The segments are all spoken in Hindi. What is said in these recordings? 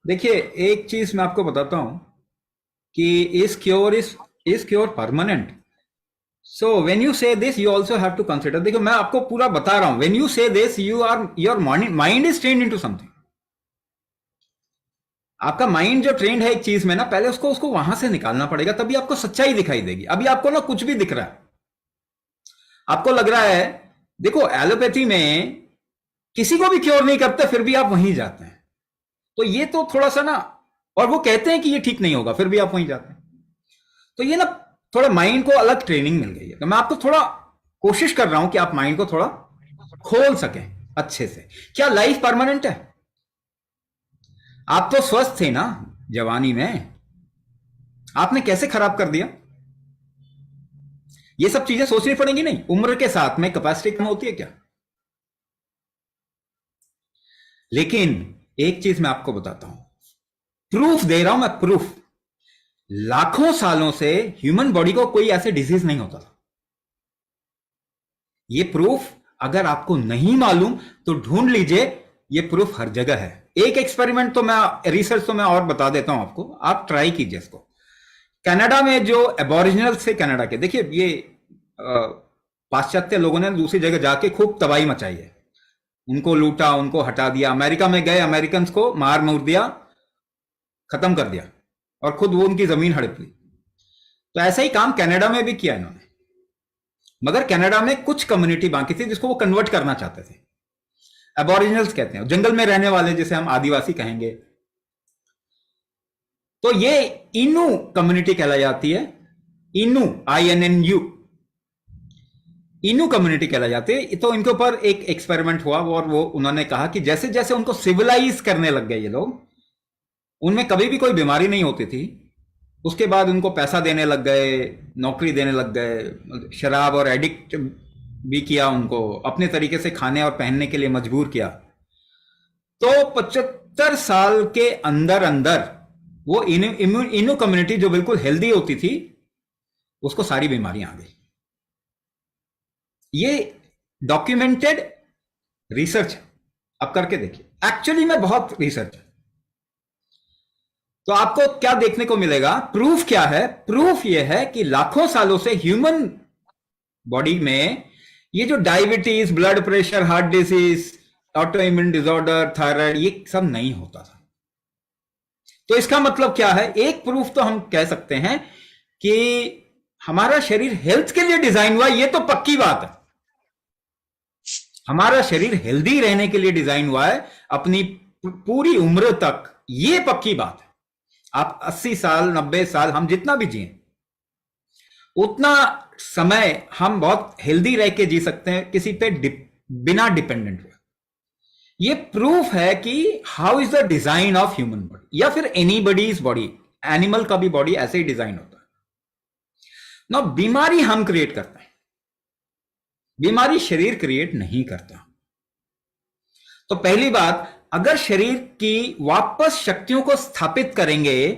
देखिए, एक चीज मैं आपको बताता हूं कि इस cure permanent. So when you say this you also have to consider. देखो, मैं आपको पूरा बता रहा हूं। When you say this you are your mind is trained into something. आपका माइंड जो ट्रेंड है एक चीज में ना, पहले उसको उसको वहां से निकालना पड़ेगा, तभी आपको सच्चाई दिखाई देगी। अभी आपको ना कुछ भी दिख रहा है, आपको लग रहा है। देखो, एलोपैथी में किसी को भी क्योर नहीं करते, फिर भी आप वहीं जाते हैं। तो ये तो थोड़ा सा ना, और वो कहते हैं कि ये ठीक नहीं होगा, फिर भी आप वहीं जाते हैं। तो ये ना, थोड़ा माइंड को अलग ट्रेनिंग मिल गई है। तो मैं आपको थोड़ा कोशिश कर रहा हूं कि आप माइंड को थोड़ा खोल सकें अच्छे से। क्या लाइफ परमानेंट है? आप तो स्वस्थ थे ना जवानी में, आपने कैसे खराब कर दिया? ये सब चीजें सोचनी पड़ेंगी। नहीं, उम्र के साथ में कैपेसिटी कम होती है क्या? लेकिन एक चीज मैं आपको बताता हूं, प्रूफ दे रहा हूं मैं, प्रूफ। लाखों सालों से ह्यूमन बॉडी को कोई ऐसे डिजीज नहीं होता था। ये प्रूफ अगर आपको नहीं मालूम तो ढूंढ लीजिए, ये प्रूफ हर जगह है। एक एक्सपेरिमेंट तो मैं, रिसर्च तो मैं और बता देता हूं आपको, आप ट्राई कीजिए इसको। कनाडा में जो एबोरिजिनल थे कनाडा के, देखिए ये पाश्चात्य लोगों ने दूसरी जगह जाके खूब तबाही मचाई है। उनको लूटा, उनको हटा दिया। अमेरिका में गए, अमेरिकन को मार मूर दिया, खत्म कर दिया, और खुद वो उनकी जमीन हड़प ली। तो ऐसा ही काम कनाडा में भी किया इन्होंने। मगर कनाडा में कुछ कम्युनिटी बाकी थी जिसको वो कन्वर्ट करना चाहते थे। एबोरिजिनल्स कहते हैं, जंगल में रहने वाले, जिसे हम आदिवासी कहेंगे। तो ये इनू कम्युनिटी कहलाई जाती है। इनू, INNU, इनू कम्युनिटी कहलाई जाती है। तो इनके ऊपर एक एक्सपेरिमेंट हुआ, और वो उन्होंने कहा कि जैसे जैसे उनको सिविलाइज करने लग गए ये लोग, उनमें कभी भी कोई बीमारी नहीं होती थी। उसके बाद उनको पैसा देने लग गए, नौकरी देने लग गए, शराब और एडिक्ट भी किया, उनको अपने तरीके से खाने और पहनने के लिए मजबूर किया। तो 75 साल के अंदर अंदर वो इनू कम्युनिटी जो बिल्कुल हेल्दी होती थी, उसको सारी बीमारियां आ गई। ये डॉक्यूमेंटेड रिसर्च है, आप करके देखिए। एक्चुअली में बहुत रिसर्च है। तो आपको क्या देखने को मिलेगा? प्रूफ क्या है? प्रूफ यह है कि लाखों सालों से ह्यूमन बॉडी में ये जो diabetes, blood pressure, heart disease, auto immune disorder, thyroid, ये सब नहीं होता था। तो इसका मतलब क्या है? एक प्रूफ तो हम कह सकते हैं कि हमारा शरीर हेल्थ के लिए डिजाइन हुआ। ये तो पक्की बात है, हमारा शरीर हेल्दी रहने के लिए डिजाइन हुआ है अपनी पूरी उम्र तक। ये पक्की बात है। आप 80 साल, 90 साल, हम जितना भी जिए, उतना समय हम बहुत हेल्दी रह के जी सकते हैं, किसी पे बिना डिपेंडेंट हुए। ये प्रूफ है कि how is the design of human body, या फिर एनी बडीज बॉडी। एनिमल का भी बॉडी ऐसे ही डिजाइन होता है ना। बीमारी हम क्रिएट करते हैं, बीमारी शरीर क्रिएट नहीं करता। तो पहली बात, अगर शरीर की वापस शक्तियों को स्थापित करेंगे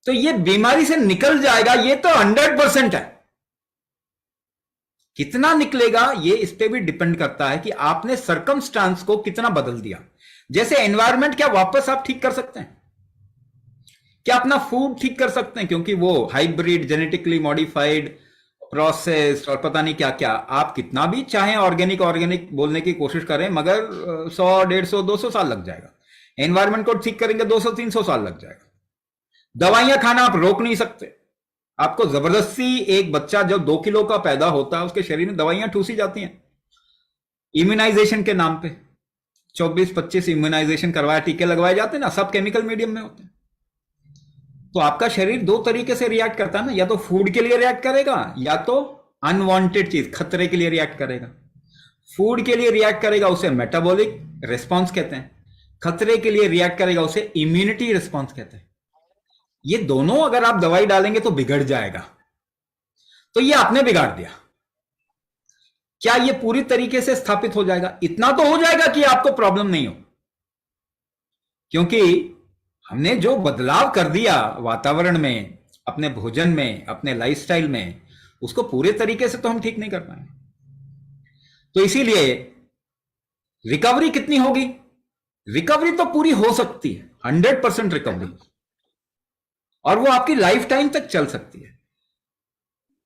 तो ये बीमारी से निकल जाएगा। ये तो 100% है। कितना निकलेगा ये इस पे भी डिपेंड करता है कि आपने सरकमस्टांस को कितना बदल दिया। जैसे एनवायरनमेंट, क्या वापस आप ठीक कर सकते हैं? क्या अपना फूड ठीक कर सकते हैं? क्योंकि वो हाइब्रिड, जेनेटिकली मॉडिफाइड, प्रोसेस और पता नहीं क्या क्या, आप कितना भी चाहें ऑर्गेनिक ऑर्गेनिक बोलने की कोशिश करें, मगर 100, 150, 200 साल लग जाएगा। एनवायरनमेंट को ठीक करेंगे 200, 300 साल लग जाएगा। दवाइयां खाना आप रोक नहीं सकते। आपको जबरदस्ती, एक बच्चा जब 2 किलो का पैदा होता है, उसके शरीर में दवाइयां ठूसी जाती हैं इम्यूनाइजेशन के नाम पे। 24-25 इम्यूनाइजेशन करवाए, टीके लगवाए जाते हैं ना, सब केमिकल मीडियम में होते हैं। तो आपका शरीर दो तरीके से रिएक्ट करता है ना, या तो फूड के लिए रिएक्ट करेगा, या तो अनवांटेड चीज, खतरे के लिए रिएक्ट करेगा। फूड के लिए रिएक्ट करेगा, उसे मेटाबॉलिक रिस्पॉन्स कहते हैं। खतरे के लिए रिएक्ट करेगा, उसे इम्यूनिटी रिस्पॉन्स कहते हैं। ये दोनों अगर आप दवाई डालेंगे तो बिगड़ जाएगा। तो ये आपने बिगाड़ दिया। क्या ये पूरी तरीके से स्थापित हो जाएगा? इतना तो हो जाएगा कि आपको प्रॉब्लम नहीं हो, क्योंकि हमने जो बदलाव कर दिया वातावरण में, अपने भोजन में, अपने लाइफस्टाइल में, उसको पूरे तरीके से तो हम ठीक नहीं कर पाएंगे। तो इसीलिए रिकवरी कितनी होगी? रिकवरी तो पूरी हो सकती है, 100% रिकवरी, और वो आपकी लाइफ टाइम तक चल सकती है।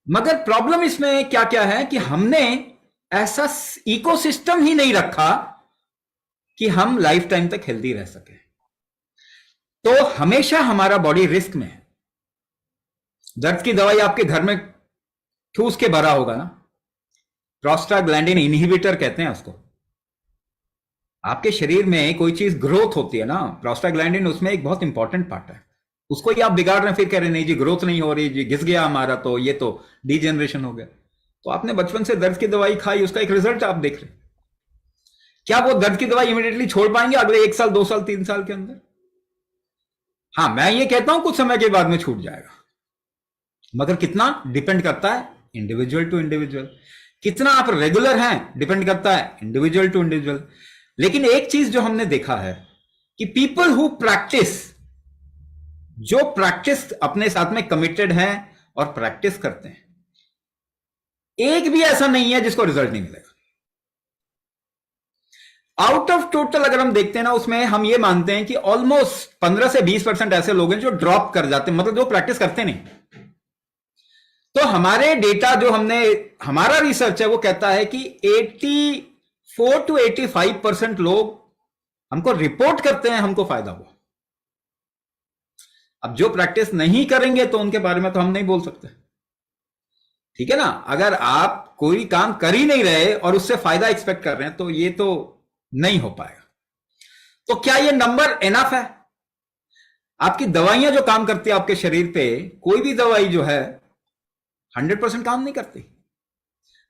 मगर प्रॉब्लम इसमें क्या क्या है कि हमने ऐसा इकोसिस्टम ही नहीं रखा कि हम लाइफ टाइम तक हेल्दी रह सके। तो हमेशा हमारा बॉडी रिस्क में है। दर्द की दवाई आपके घर में ठूस के भरा होगा ना, प्रोस्टाग्लैंडिन इनहिबिटर कहते हैं उसको। आपके शरीर में कोई चीज ग्रोथ होती है ना, प्रोस्टाग्लैंडिन उसमें एक बहुत इंपॉर्टेंट पार्ट है। उसको ही आप बिगाड़ रहे हैं, फिर कह रहे नहीं जी ग्रोथ नहीं हो रही जी, घिस गया हमारा, तो ये तो डीजेनरेशन हो गया। तो आपने बचपन से दर्द की दवाई खाई, उसका एक रिजल्ट आप देख रहे हैं। क्या वो दर्द की दवाई इमीडिएटली छोड़ पाएंगे अगले 1 साल 2 साल 3 साल के अंदर? हाँ, मैं ये कहता हूं कुछ समय के बाद में छूट जाएगा, मगर कितना डिपेंड करता है इंडिविजुअल टू इंडिविजुअल। कितना आप रेगुलर हैं डिपेंड करता है इंडिविजुअल टू इंडिविजुअल। लेकिन एक चीज जो हमने देखा है कि पीपल हु प्रैक्टिस, जो प्रैक्टिस अपने साथ में कमिटेड हैं और प्रैक्टिस करते हैं, एक भी ऐसा नहीं है जिसको रिजल्ट नहीं मिलेगा। आउट ऑफ टोटल अगर हम देखते हैं ना, उसमें हम ये मानते हैं कि ऑलमोस्ट 15 से 20% ऐसे लोग हैं जो ड्रॉप कर जाते हैं, मतलब जो प्रैक्टिस करते नहीं। तो हमारे डेटा जो हमने, हमारा रिसर्च है वो कहता है कि 84 to 85% लोग हमको रिपोर्ट करते हैं हमको फायदा हुआ। अब जो प्रैक्टिस नहीं करेंगे तो उनके बारे में तो हम नहीं बोल सकते, ठीक है ना। अगर आप कोई काम कर ही नहीं रहे और उससे फायदा एक्सपेक्ट कर रहे हैं तो ये तो नहीं हो पाएगा। तो क्या ये नंबर एनफ है? आपकी दवाइयां जो काम करती है आपके शरीर पे, कोई भी दवाई जो है 100% काम नहीं करती।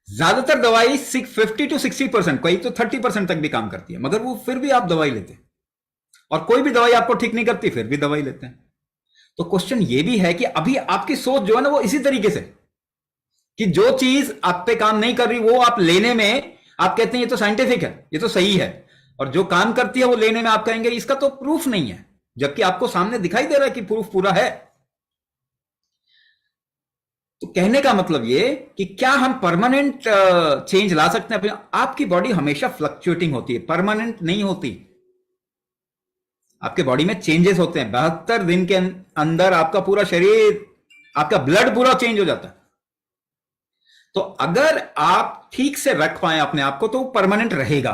ज्यादातर दवाई 50 to 60%, कोई तो 30% तक भी काम करती है, मगर वो फिर भी आप दवाई लेते हैं। और कोई भी दवाई आपको ठीक नहीं करती, फिर भी दवाई लेते हैं। तो क्वेश्चन ये भी है कि अभी आपकी सोच जो है ना वो इसी तरीके से, कि जो चीज आप पे काम नहीं कर रही वो आप लेने में आप कहते हैं ये तो साइंटिफिक है, ये तो सही है, और जो काम करती है वो लेने में आप कहेंगे इसका तो प्रूफ नहीं है, जबकि आपको सामने दिखाई दे रहा है कि प्रूफ पूरा है। तो कहने का मतलब ये कि क्या हम परमानेंट चेंज ला सकते हैं अपने? आपकी बॉडी हमेशा फ्लक्चुएटिंग होती है, परमानेंट नहीं होती। आपके बॉडी में चेंजेस होते हैं। 72 दिन के अंदर आपका पूरा शरीर, आपका ब्लड पूरा चेंज हो जाता है। तो अगर आप ठीक से रख पाए अपने आप को तो परमानेंट रहेगा,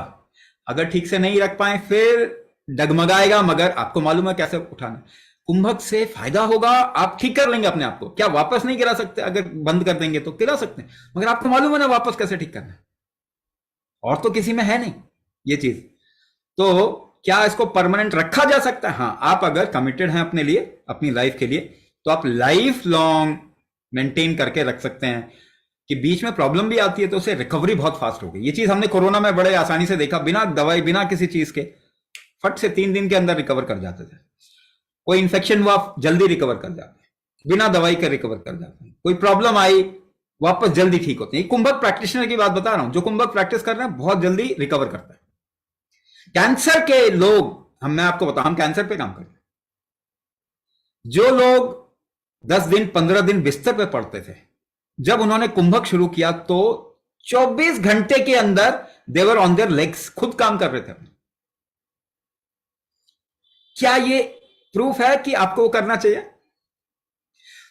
अगर ठीक से नहीं रख पाए फिर डगमगाएगा, मगर आपको मालूम है कैसे उठाना। कुंभक से फायदा होगा, आप ठीक कर लेंगे अपने आप को। क्या वापस नहीं गिरा सकते? अगर बंद कर देंगे तो गिरा सकते हैं, मगर आपको मालूम है ना वापस कैसे ठीक करना है, और तो किसी में है नहीं ये चीज। तो क्या इसको परमानेंट रखा जा सकता है? हाँ, आप अगर कमिटेड हैं अपने लिए, अपनी लाइफ के लिए, तो आप लाइफ लॉन्ग मेंटेन करके रख सकते हैं। कि बीच में प्रॉब्लम भी आती है तो उसे रिकवरी बहुत फास्ट होगी। ये चीज हमने कोरोना में बड़े आसानी से देखा, बिना दवाई बिना किसी चीज के फट से 3 दिन के अंदर रिकवर कर जाते थे। कोई इन्फेक्शन हुआ जल्दी रिकवर कर जाते हैं, बिना दवाई के रिकवर कर जाते हैं। कोई प्रॉब्लम आई वापस जल्दी ठीक होते हैं। कुंभक प्रैक्टिशनर की बात बता रहा हूं, जो कुंभक प्रैक्टिस कर रहे हैं बहुत जल्दी रिकवर करता है। कैंसर के लोग, मैं आपको बताऊं, हम कैंसर पे काम करते हैं। जो लोग 10 दिन 15 दिन बिस्तर पे पड़ते थे, जब उन्होंने कुंभक शुरू किया तो 24 घंटे के अंदर देवर ऑन देयर लेग्स, खुद काम कर रहे थे। क्या ये प्रूफ है कि आपको वो करना चाहिए?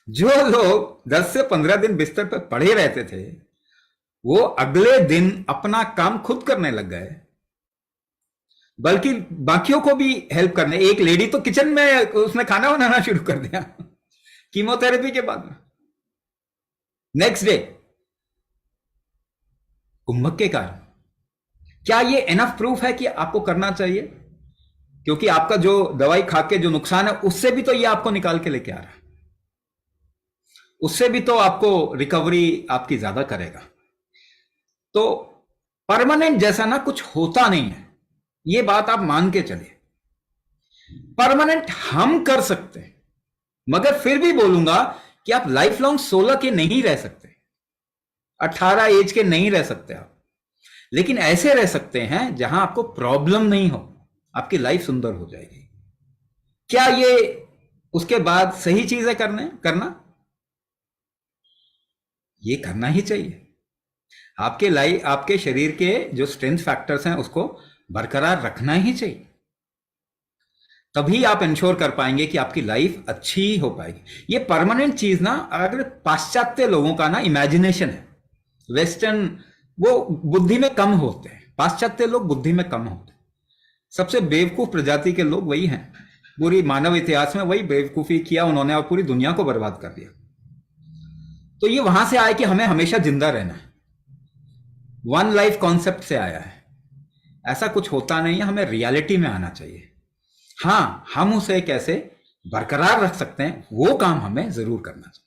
जो लोग 10 से 15 दिन बिस्तर पर पड़े रहते थे वो अगले दिन अपना काम खुद करने लग गए, बल्कि बाकियों को भी हेल्प करने। एक लेडी तो किचन में उसने खाना बनाना शुरू कर दिया कीमोथेरेपी के बाद में, नेक्स्ट डे, कुंभक के कारण। क्या ये एनफ प्रूफ है कि आपको करना चाहिए? क्योंकि आपका जो दवाई खा के जो नुकसान है उससे भी तो ये आपको निकाल के लेके आ रहा है, उससे भी तो आपको रिकवरी आपकी ज्यादा करेगा। तो परमानेंट जैसा ना कुछ होता नहीं है, ये बात आप मान के चलिए। परमानेंट हम कर सकते हैं, मगर फिर भी बोलूंगा कि आप लाइफ लॉन्ग 16 के नहीं रह सकते, 18 एज के नहीं रह सकते आप, लेकिन ऐसे रह सकते हैं जहां आपको प्रॉब्लम नहीं हो, आपकी लाइफ सुंदर हो जाएगी। क्या ये उसके बाद सही चीज है करना? ये करना ही चाहिए। आपके लाइफ, आपके शरीर के जो स्ट्रेंथ फैक्टर्स हैं उसको बरकरार रखना ही चाहिए, तभी आप इंश्योर कर पाएंगे कि आपकी लाइफ अच्छी हो पाएगी। ये परमानेंट चीज ना अगर पाश्चात्य लोगों का ना इमेजिनेशन है, वेस्टर्न वो बुद्धि में कम होते हैं, पाश्चात्य लोग बुद्धि में कम होते हैं। सबसे बेवकूफ प्रजाति के लोग वही हैं, पूरी मानव इतिहास में वही बेवकूफी किया उन्होंने और पूरी दुनिया को बर्बाद कर दिया। तो ये वहां से आया कि हमें हमेशा जिंदा रहना है, वन लाइफ कॉन्सेप्ट से आया है। ऐसा कुछ होता नहीं है, हमें रियलिटी में आना चाहिए। हाँ, हम उसे कैसे बरकरार रख सकते हैं वो काम हमें जरूर करना चाहिए।